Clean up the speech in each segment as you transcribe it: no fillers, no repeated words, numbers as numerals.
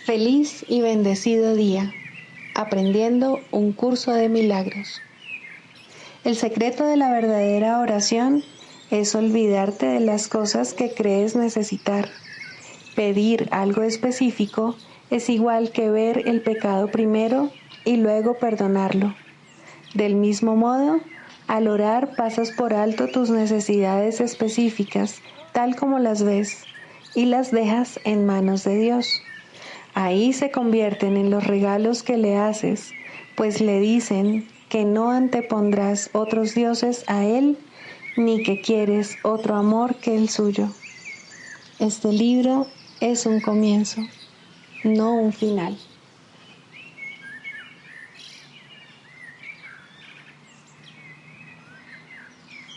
Feliz y bendecido día, aprendiendo un curso de milagros. El secreto de la verdadera oración es olvidarte de las cosas que crees necesitar. Pedir algo específico es igual que ver el pecado primero y luego perdonarlo. Del mismo modo, al orar pasas por alto tus necesidades específicas, tal como las ves, y las dejas en manos de Dios. Ahí se convierten en los regalos que le haces, pues le dicen que no antepondrás otros dioses a Él, ni que quieres otro amor que el suyo. Este libro es un comienzo, no un final.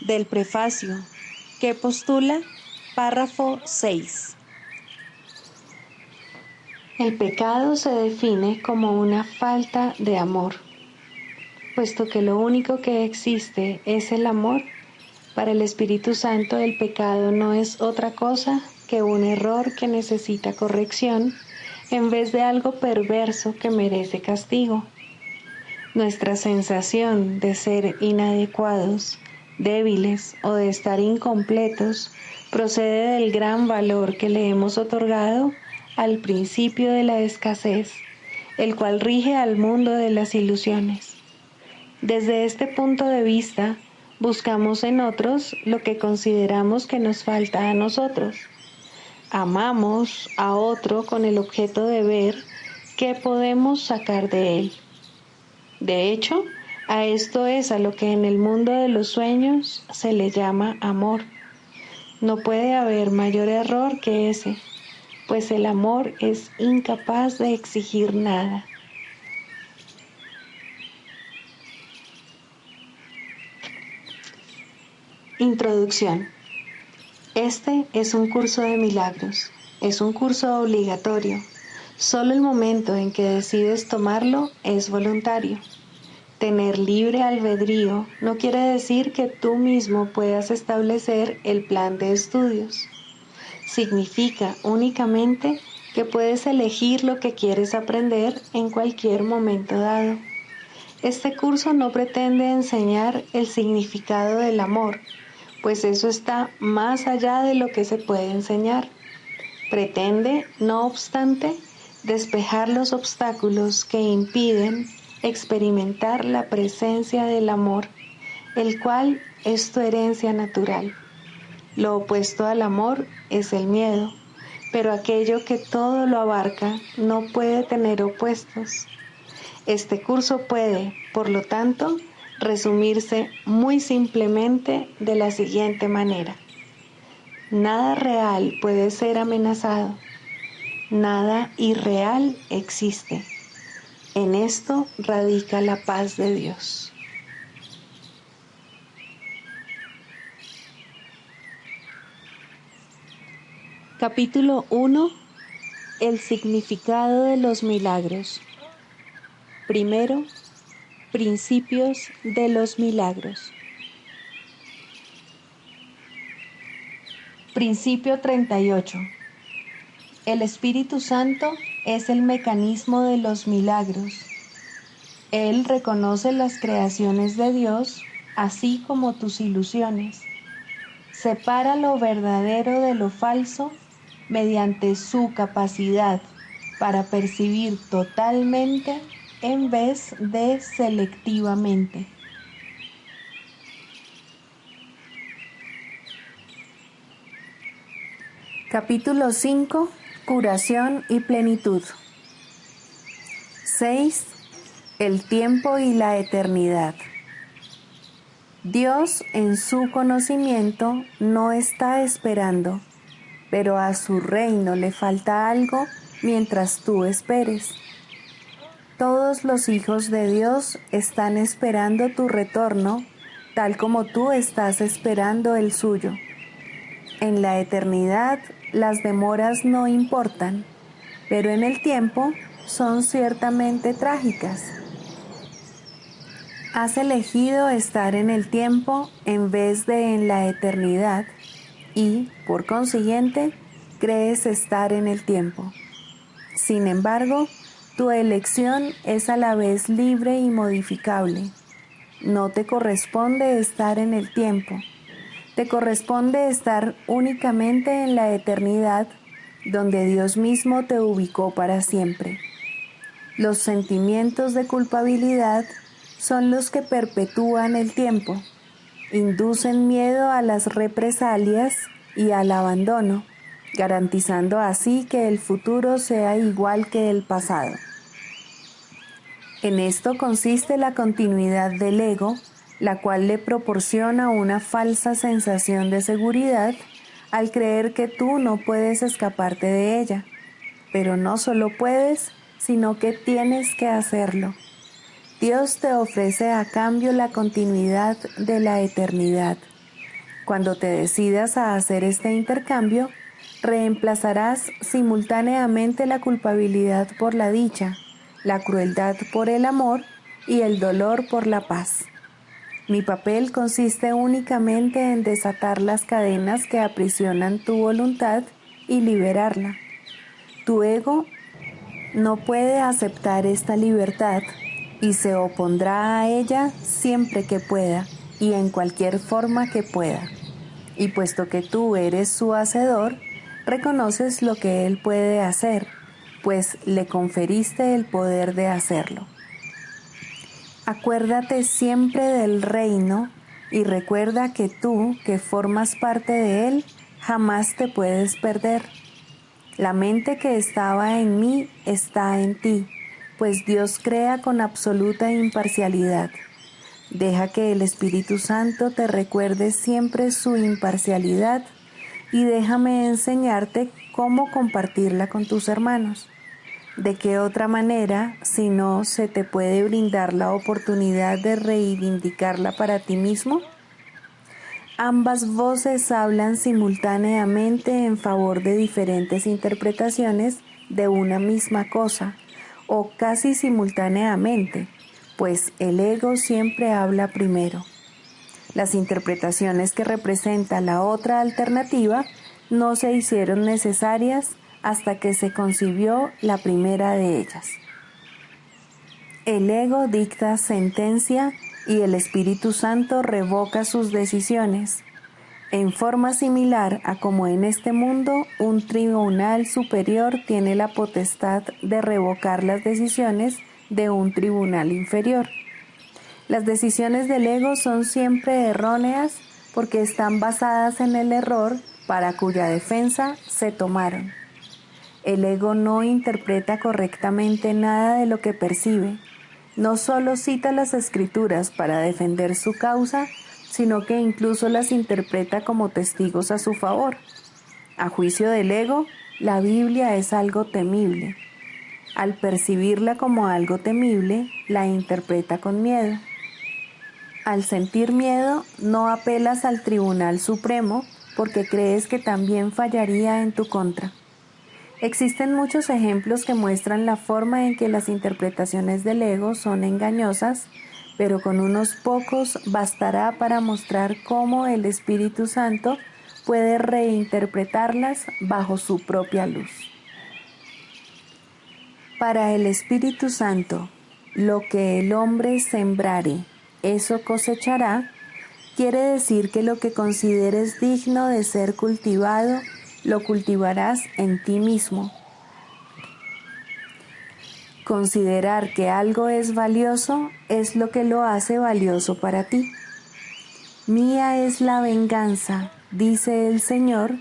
Del prefacio, que postula, párrafo 6. El pecado se define como una falta de amor. Puesto que lo único que existe es el amor, para el Espíritu Santo el pecado no es otra cosa que un error que necesita corrección en vez de algo perverso que merece castigo. Nuestra sensación de ser inadecuados, débiles o de estar incompletos procede del gran valor que le hemos otorgado al principio de la escasez, el cual rige al mundo de las ilusiones. Desde este punto de vista, buscamos en otros lo que consideramos que nos falta a nosotros. Amamos a otro con el objeto de ver qué podemos sacar de él. De hecho, a esto es a lo que en el mundo de los sueños se le llama amor. No puede haber mayor error que ese, pues el amor es incapaz de exigir nada. Introducción. Este es un curso de milagros. Es un curso obligatorio. Solo el momento en que decides tomarlo es voluntario. Tener libre albedrío no quiere decir que tú mismo puedas establecer el plan de estudios. Significa únicamente que puedes elegir lo que quieres aprender en cualquier momento dado. Este curso no pretende enseñar el significado del amor, pues eso está más allá de lo que se puede enseñar. Pretende, no obstante, despejar los obstáculos que impiden experimentar la presencia del amor, el cual es tu herencia natural. Lo opuesto al amor es el miedo, pero aquello que todo lo abarca no puede tener opuestos. Este curso puede, por lo tanto, resumirse muy simplemente de la siguiente manera. Nada real puede ser amenazado. Nada irreal existe. En esto radica la paz de Dios. Capítulo 1. El significado de los milagros. Primero, principios de los milagros. Principio 38. El Espíritu Santo es el mecanismo de los milagros. Él reconoce las creaciones de Dios, así como tus ilusiones. Separa lo verdadero de lo falso mediante su capacidad para percibir totalmente en vez de selectivamente. Capítulo 5. Curación y plenitud. 6. El tiempo y la eternidad. Dios en su conocimiento no está esperando, pero a su reino le falta algo mientras tú esperes. Todos los hijos de Dios están esperando tu retorno, tal como tú estás esperando el suyo. En la eternidad, las demoras no importan, pero en el tiempo son ciertamente trágicas. Has elegido estar en el tiempo en vez de en la eternidad y, por consiguiente, crees estar en el tiempo. Sin embargo, tu elección es a la vez libre y modificable. No te corresponde estar en el tiempo. Te corresponde estar únicamente en la eternidad, donde Dios mismo te ubicó para siempre. Los sentimientos de culpabilidad son los que perpetúan el tiempo, inducen miedo a las represalias y al abandono, garantizando así que el futuro sea igual que el pasado. En esto consiste la continuidad del ego, la cual le proporciona una falsa sensación de seguridad al creer que tú no puedes escaparte de ella. Pero no solo puedes, sino que tienes que hacerlo. Dios te ofrece a cambio la continuidad de la eternidad. Cuando te decidas a hacer este intercambio, reemplazarás simultáneamente la culpabilidad por la dicha, la crueldad por el amor y el dolor por la paz. Mi papel consiste únicamente en desatar las cadenas que aprisionan tu voluntad y liberarla. Tu ego no puede aceptar esta libertad y se opondrá a ella siempre que pueda y en cualquier forma que pueda. Y puesto que tú eres su hacedor, reconoces lo que él puede hacer, pues le conferiste el poder de hacerlo. Acuérdate siempre del reino y recuerda que tú, que formas parte de él, jamás te puedes perder. La mente que estaba en mí está en ti, pues Dios crea con absoluta imparcialidad. Deja que el Espíritu Santo te recuerde siempre su imparcialidad y déjame enseñarte cómo compartirla con tus hermanos. ¿De qué otra manera, si no, se te puede brindar la oportunidad de reivindicarla para ti mismo? Ambas voces hablan simultáneamente en favor de diferentes interpretaciones de una misma cosa, o casi simultáneamente, pues el ego siempre habla primero. Las interpretaciones que representa la otra alternativa no se hicieron necesarias hasta que se concibió la primera de ellas. El ego dicta sentencia y el Espíritu Santo revoca sus decisiones, en forma similar a como en este mundo un tribunal superior tiene la potestad de revocar las decisiones de un tribunal inferior. Las decisiones del ego son siempre erróneas porque están basadas en el error para cuya defensa se tomaron. El ego no interpreta correctamente nada de lo que percibe. No solo cita las escrituras para defender su causa, sino que incluso las interpreta como testigos a su favor. A juicio del ego, la Biblia es algo temible. Al percibirla como algo temible, la interpreta con miedo. Al sentir miedo, no apelas al Tribunal Supremo porque crees que también fallaría en tu contra. Existen muchos ejemplos que muestran la forma en que las interpretaciones del ego son engañosas, pero con unos pocos bastará para mostrar cómo el Espíritu Santo puede reinterpretarlas bajo su propia luz. Para el Espíritu Santo, lo que el hombre sembrare, eso cosechará, quiere decir que lo que consideres digno de ser cultivado, lo cultivarás en ti mismo. Considerar que algo es valioso es lo que lo hace valioso para ti. Mía es la venganza, dice el Señor,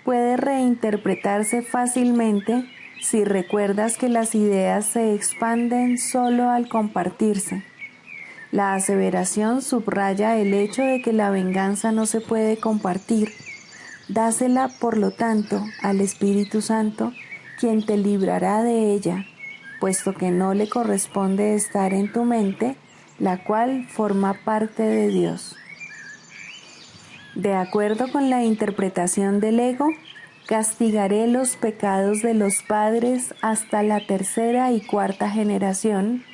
puede reinterpretarse fácilmente si recuerdas que las ideas se expanden solo al compartirse. La aseveración subraya el hecho de que la venganza no se puede compartir. Dásela, por lo tanto, al Espíritu Santo, quien te librará de ella, puesto que no le corresponde estar en tu mente, la cual forma parte de Dios. De acuerdo con la interpretación del ego, castigaré los pecados de los padres hasta la tercera y cuarta generación.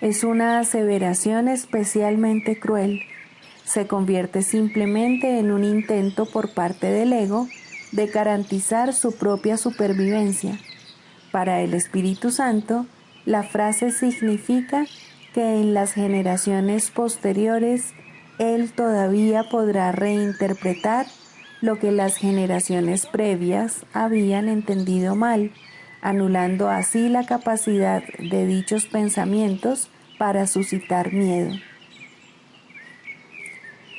Es una aseveración especialmente cruel. Se convierte simplemente en un intento por parte del ego de garantizar su propia supervivencia. Para el Espíritu Santo, la frase significa que en las generaciones posteriores Él todavía podrá reinterpretar lo que las generaciones previas habían entendido mal, anulando así la capacidad de dichos pensamientos para suscitar miedo.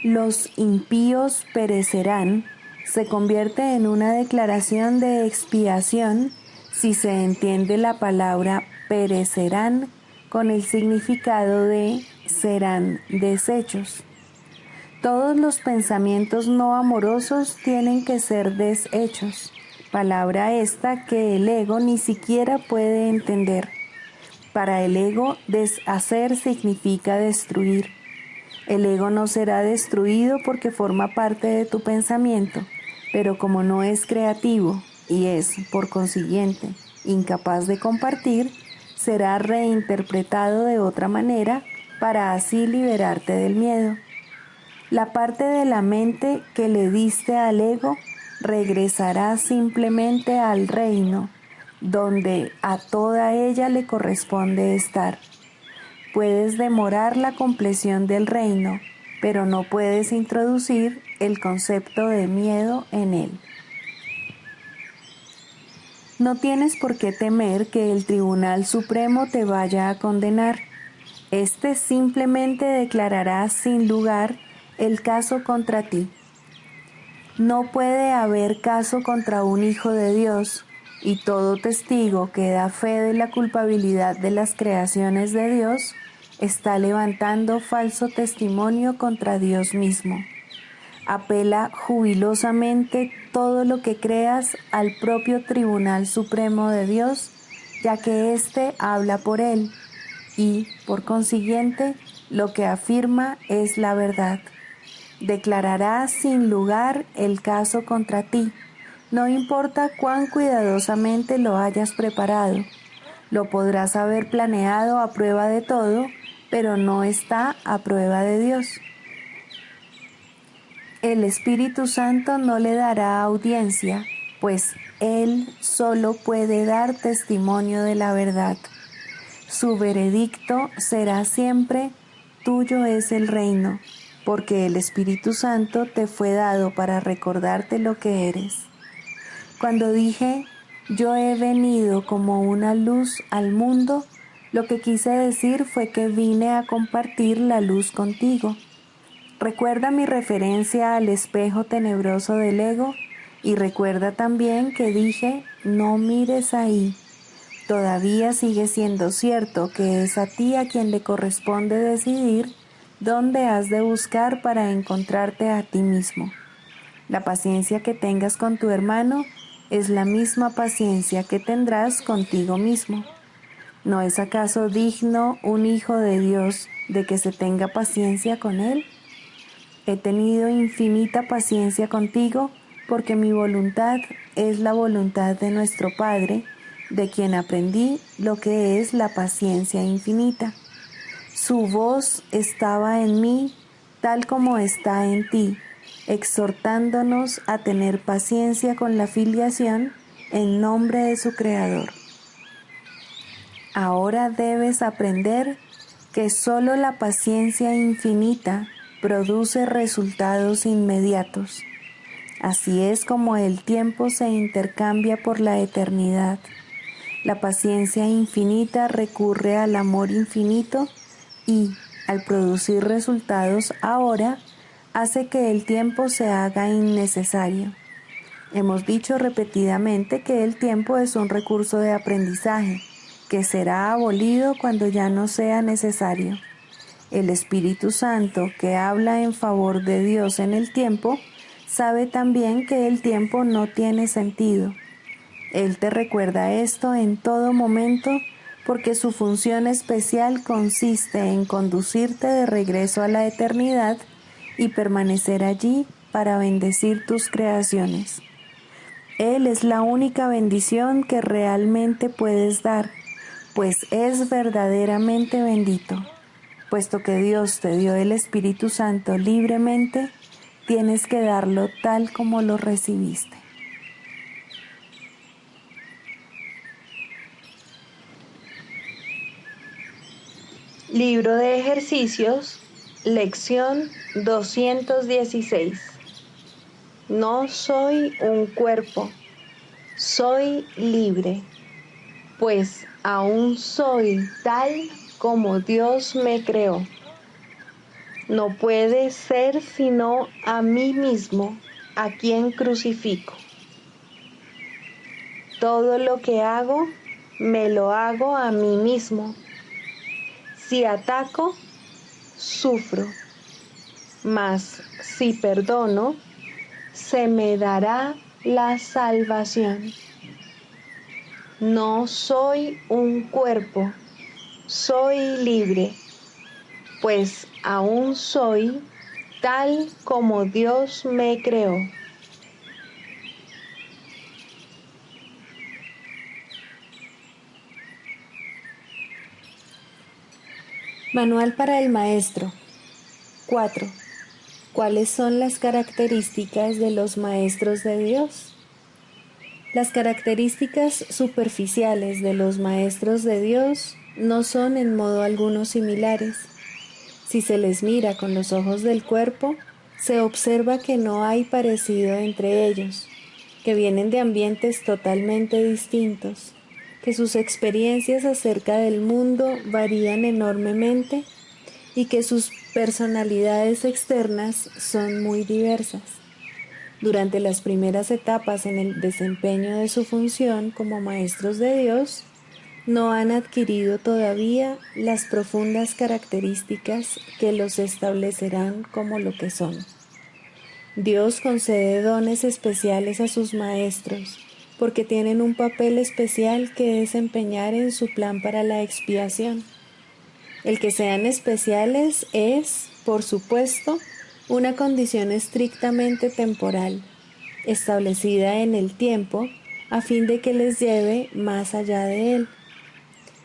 Los impíos perecerán se convierte en una declaración de expiación si se entiende la palabra perecerán con el significado de serán deshechos. Todos los pensamientos no amorosos tienen que ser deshechos, palabra esta que el ego ni siquiera puede entender. Para el ego, deshacer significa destruir. El ego no será destruido porque forma parte de tu pensamiento, pero como no es creativo y es, por consiguiente, incapaz de compartir, será reinterpretado de otra manera para así liberarte del miedo. La parte de la mente que le diste al ego regresará simplemente al reino, donde a toda ella le corresponde estar. Puedes demorar la compleción del reino, pero no puedes introducir el concepto de miedo en él. No tienes por qué temer que el Tribunal Supremo te vaya a condenar. Este simplemente declarará sin lugar el caso contra ti. No puede haber caso contra un hijo de Dios, y todo testigo que da fe de la culpabilidad de las creaciones de Dios está levantando falso testimonio contra Dios mismo. Apela jubilosamente todo lo que creas al propio Tribunal Supremo de Dios, ya que éste habla por él, y, por consiguiente, lo que afirma es la verdad. Declarará sin lugar el caso contra ti, no importa cuán cuidadosamente lo hayas preparado. Lo podrás haber planeado a prueba de todo, pero no está a prueba de Dios. El Espíritu Santo no le dará audiencia, pues Él solo puede dar testimonio de la verdad. Su veredicto será siempre: tuyo es el reino, porque el Espíritu Santo te fue dado para recordarte lo que eres. Cuando dije, yo he venido como una luz al mundo, lo que quise decir fue que vine a compartir la luz contigo. Recuerda mi referencia al espejo tenebroso del ego y recuerda también que dije, no mires ahí. Todavía sigue siendo cierto que es a ti a quien le corresponde decidir dónde has de buscar para encontrarte a ti mismo. La paciencia que tengas con tu hermano es la misma paciencia que tendrás contigo mismo. ¿No es acaso digno un hijo de Dios de que se tenga paciencia con él? He tenido infinita paciencia contigo porque mi voluntad es la voluntad de nuestro Padre, de quien aprendí lo que es la paciencia infinita. Su voz estaba en mí tal como está en ti, exhortándonos a tener paciencia con la filiación en nombre de su Creador. Ahora debes aprender que solo la paciencia infinita produce resultados inmediatos. Así es como el tiempo se intercambia por la eternidad. La paciencia infinita recurre al amor infinito y, al producir resultados ahora, hace que el tiempo se haga innecesario. Hemos dicho repetidamente que el tiempo es un recurso de aprendizaje, que será abolido cuando ya no sea necesario. El Espíritu Santo, que habla en favor de Dios en el tiempo, sabe también que el tiempo no tiene sentido. Él te recuerda esto en todo momento porque su función especial consiste en conducirte de regreso a la eternidad y permanecer allí para bendecir tus creaciones. Él es la única bendición que realmente puedes dar, pues es verdaderamente bendito. Puesto que Dios te dio el Espíritu Santo libremente, tienes que darlo tal como lo recibiste. Libro de ejercicios, lección 216. No soy un cuerpo, soy libre, pues aún soy tal como Dios me creó. No puede ser sino a mí mismo a quien crucifico. Todo lo que hago, me lo hago a mí mismo. Si ataco, sufro, mas si perdono, se me dará la salvación. No soy un cuerpo, soy libre, pues aún soy tal como Dios me creó. Manual para el maestro. 4. ¿Cuáles son las características de los maestros de Dios? Las características superficiales de los maestros de Dios no son en modo alguno similares. Si se les mira con los ojos del cuerpo, se observa que no hay parecido entre ellos, que vienen de ambientes totalmente distintos, que sus experiencias acerca del mundo varían enormemente y que sus personalidades externas son muy diversas. Durante las primeras etapas en el desempeño de su función como maestros de Dios, no han adquirido todavía las profundas características que los establecerán como lo que son. Dios concede dones especiales a sus maestros porque tienen un papel especial que desempeñar en su plan para la expiación. El que sean especiales es, por supuesto, una condición estrictamente temporal, establecida en el tiempo a fin de que les lleve más allá de él.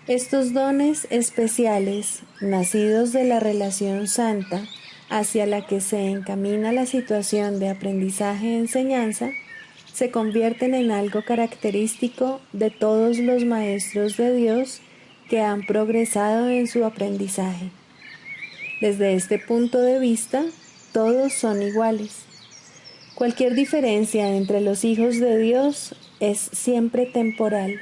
Estos dones especiales, nacidos de la relación santa hacia la que se encamina la situación de aprendizaje-enseñanza, se convierten en algo característico de todos los maestros de Dios que han progresado en su aprendizaje. Desde este punto de vista, todos son iguales. Cualquier diferencia entre los hijos de Dios es siempre temporal.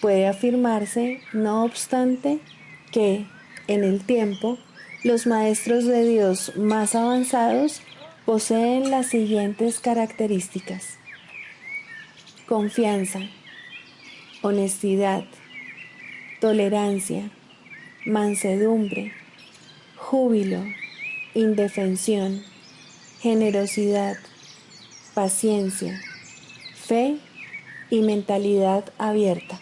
Puede afirmarse, no obstante, que, en el tiempo, los maestros de Dios más avanzados poseen las siguientes características: confianza, honestidad, tolerancia, mansedumbre, júbilo, indefensión, generosidad, paciencia, fe y mentalidad abierta.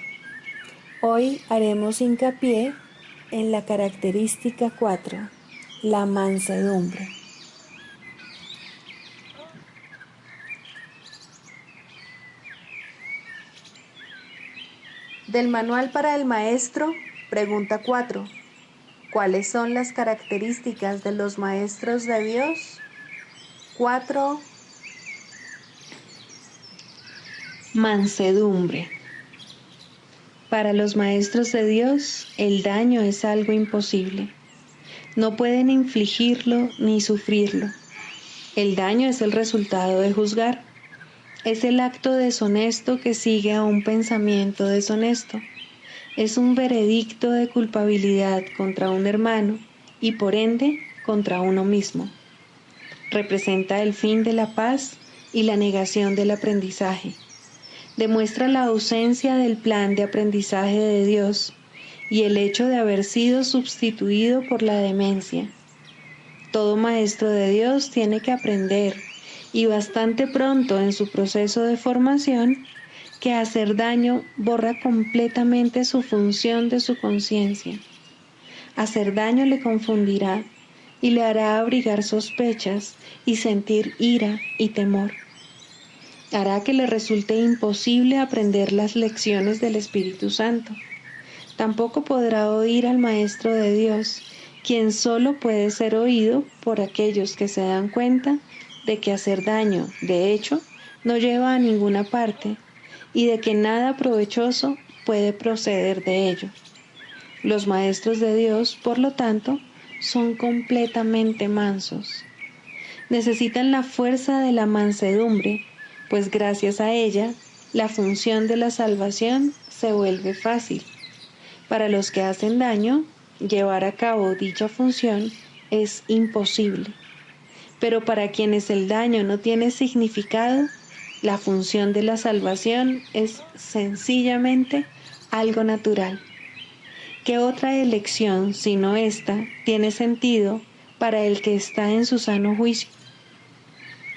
Hoy haremos hincapié en la característica 4, la mansedumbre. Del Manual para el Maestro, pregunta 4. ¿Cuáles son las características de los maestros de Dios? 4. Mansedumbre. Para los maestros de Dios, el daño es algo imposible. No pueden infligirlo ni sufrirlo. El daño es el resultado de juzgar. Es el acto deshonesto que sigue a un pensamiento deshonesto. Es un veredicto de culpabilidad contra un hermano y por ende contra uno mismo. Representa el fin de la paz y la negación del aprendizaje. Demuestra la ausencia del plan de aprendizaje de Dios y el hecho de haber sido sustituido por la demencia. Todo maestro de Dios tiene que aprender, y bastante pronto en su proceso de formación, que hacer daño borra completamente su función de su conciencia. Hacer daño le confundirá y le hará abrigar sospechas y sentir ira y temor. Hará que le resulte imposible aprender las lecciones del Espíritu Santo. Tampoco podrá oír al Maestro de Dios, quien solo puede ser oído por aquellos que se dan cuenta de que hacer daño, de hecho, no lleva a ninguna parte y de que nada provechoso puede proceder de ello. Los maestros de Dios, por lo tanto, son completamente mansos. Necesitan la fuerza de la mansedumbre, pues gracias a ella, la función de la salvación se vuelve fácil. Para los que hacen daño, llevar a cabo dicha función es imposible. Pero para quienes el daño no tiene significado, la función de la salvación es sencillamente algo natural. ¿Qué otra elección sino esta tiene sentido para el que está en su sano juicio?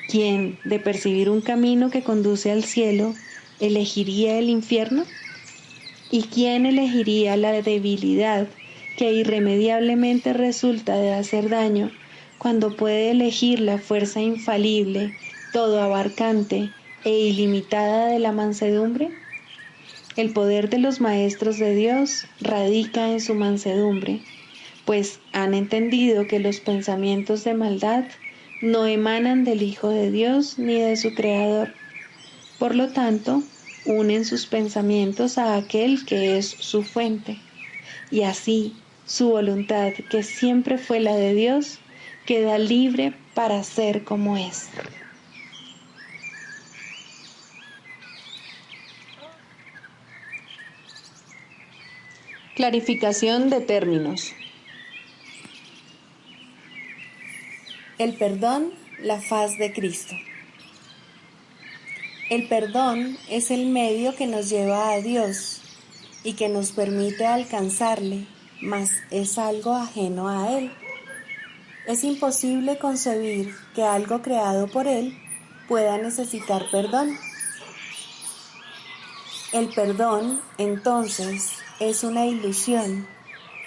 ¿Quién, de percibir un camino que conduce al cielo, elegiría el infierno? ¿Y quién elegiría la debilidad que irremediablemente resulta de hacer daño cuando puede elegir la fuerza infalible, todo abarcante e ilimitada de la mansedumbre? El poder de los maestros de Dios radica en su mansedumbre, pues han entendido que los pensamientos de maldad no emanan del Hijo de Dios ni de su Creador. Por lo tanto, unen sus pensamientos a aquel que es su fuente, y así su voluntad, que siempre fue la de Dios, queda libre para ser como es. Clarificación de términos. El perdón, la faz de Cristo. El perdón es el medio que nos lleva a Dios y que nos permite alcanzarle, mas es algo ajeno a Él. Es imposible concebir que algo creado por Él pueda necesitar perdón. El perdón, entonces, es una ilusión,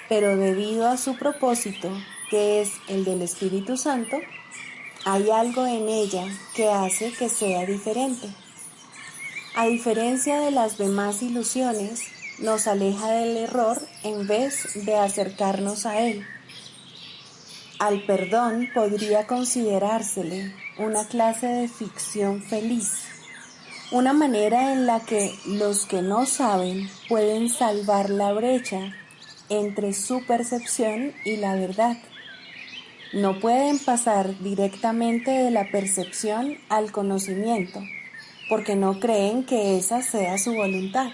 pero debido a su propósito, que es el del Espíritu Santo, hay algo en ella que hace que sea diferente. A diferencia de las demás ilusiones, nos aleja del error en vez de acercarnos a él. Al perdón podría considerársele una clase de ficción feliz, una manera en la que los que no saben pueden salvar la brecha entre su percepción y la verdad. No pueden pasar directamente de la percepción al conocimiento, porque no creen que esa sea su voluntad.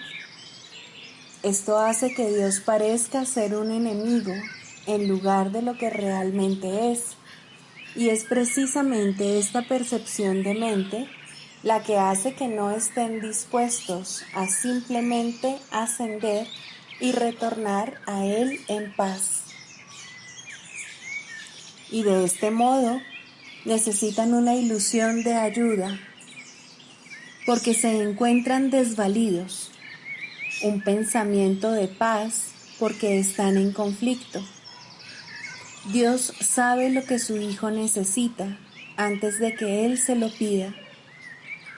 Esto hace que Dios parezca ser un enemigo en lugar de lo que realmente es, y es precisamente esta percepción de mente la que hace que no estén dispuestos a simplemente ascender y retornar a Él en paz. Y de este modo necesitan una ilusión de ayuda, porque se encuentran desvalidos, un pensamiento de paz porque están en conflicto. Dios sabe lo que su Hijo necesita antes de que Él se lo pida.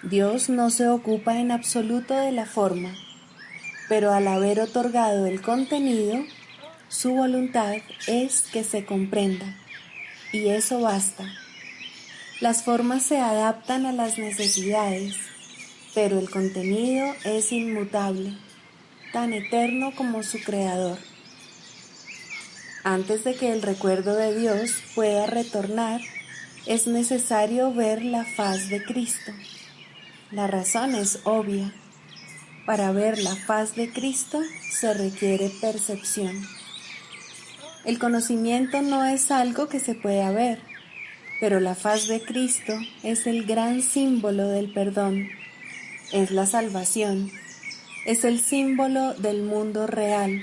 Dios no se ocupa en absoluto de la forma, pero al haber otorgado el contenido, su voluntad es que se comprenda, y eso basta. Las formas se adaptan a las necesidades, pero el contenido es inmutable, tan eterno como su Creador. Antes de que el recuerdo de Dios pueda retornar, es necesario ver la faz de Cristo. La razón es obvia. Para ver la faz de Cristo se requiere percepción. El conocimiento no es algo que se pueda ver, pero la faz de Cristo es el gran símbolo del perdón, es la salvación, es el símbolo del mundo real.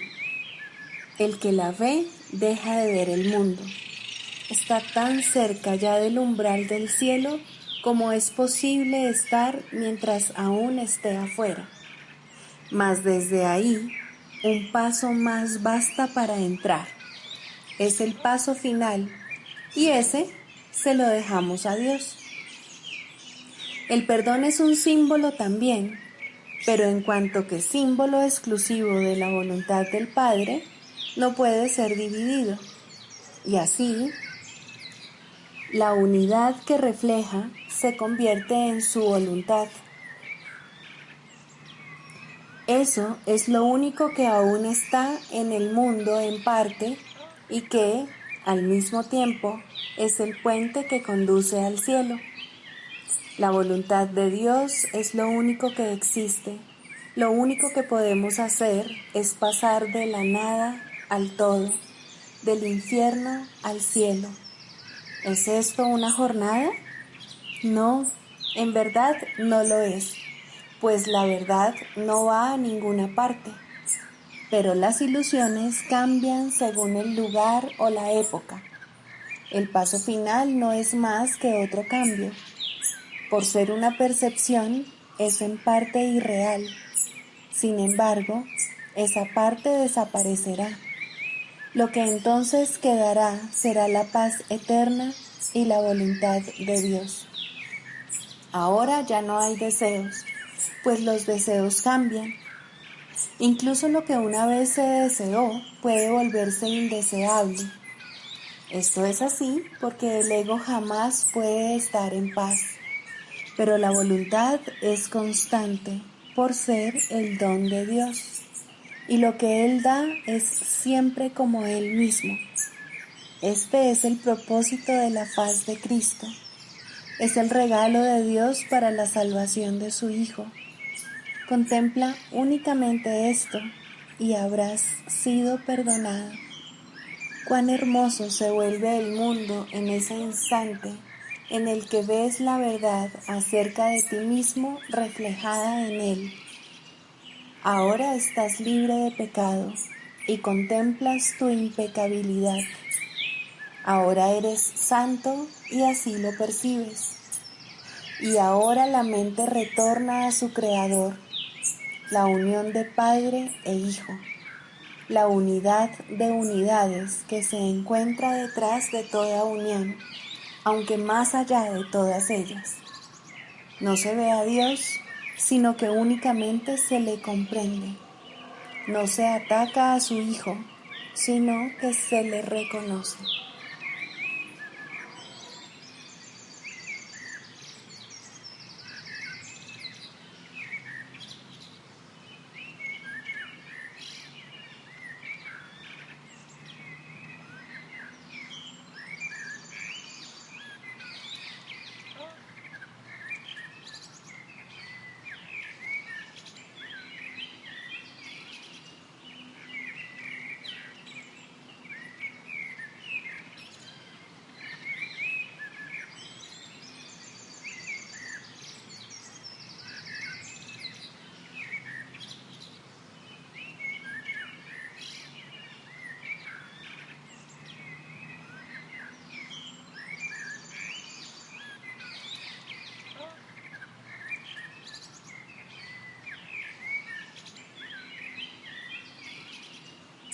El que la ve deja de ver el mundo. Está tan cerca ya del umbral del cielo como es posible estar mientras aún esté afuera. Mas desde ahí, un paso más basta para entrar. Es el paso final y ese se lo dejamos a Dios. El perdón es un símbolo también, pero en cuanto que símbolo exclusivo de la voluntad del Padre, no puede ser dividido. Y así, la unidad que refleja se convierte en su voluntad. Eso es lo único que aún está en el mundo en parte y que, al mismo tiempo, es el puente que conduce al cielo. La voluntad de Dios es lo único que existe. Lo único que podemos hacer es pasar de la nada al todo, del infierno al cielo. ¿Es esto una jornada? No, en verdad no lo es, pues la verdad no va a ninguna parte. Pero las ilusiones cambian según el lugar o la época. El paso final no es más que otro cambio. Por ser una percepción, es en parte irreal. Sin embargo, esa parte desaparecerá. Lo que entonces quedará será la paz eterna y la voluntad de Dios. Ahora ya no hay deseos, pues los deseos cambian. Incluso lo que una vez se deseó puede volverse indeseable. Esto es así porque el ego jamás puede estar en paz, pero la voluntad es constante por ser el don de Dios, y lo que Él da es siempre como Él mismo. Este es el propósito de la faz de Cristo. Es el regalo de Dios para la salvación de su Hijo. Contempla únicamente esto y habrás sido perdonado. Cuán hermoso se vuelve el mundo en ese instante en el que ves la verdad acerca de ti mismo reflejada en él. Ahora estás libre de pecado y contemplas tu impecabilidad. Ahora eres santo y así lo percibes. Y ahora la mente retorna a su Creador, la unión de Padre e Hijo, la unidad de unidades que se encuentra detrás de toda unión, aunque más allá de todas ellas. No se ve a Dios, sino que únicamente se le comprende. No se ataca a su Hijo, sino que se le reconoce.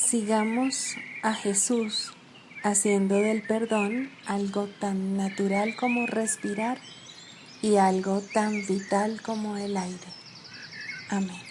Sigamos a Jesús haciendo del perdón algo tan natural como respirar y algo tan vital como el aire. Amén.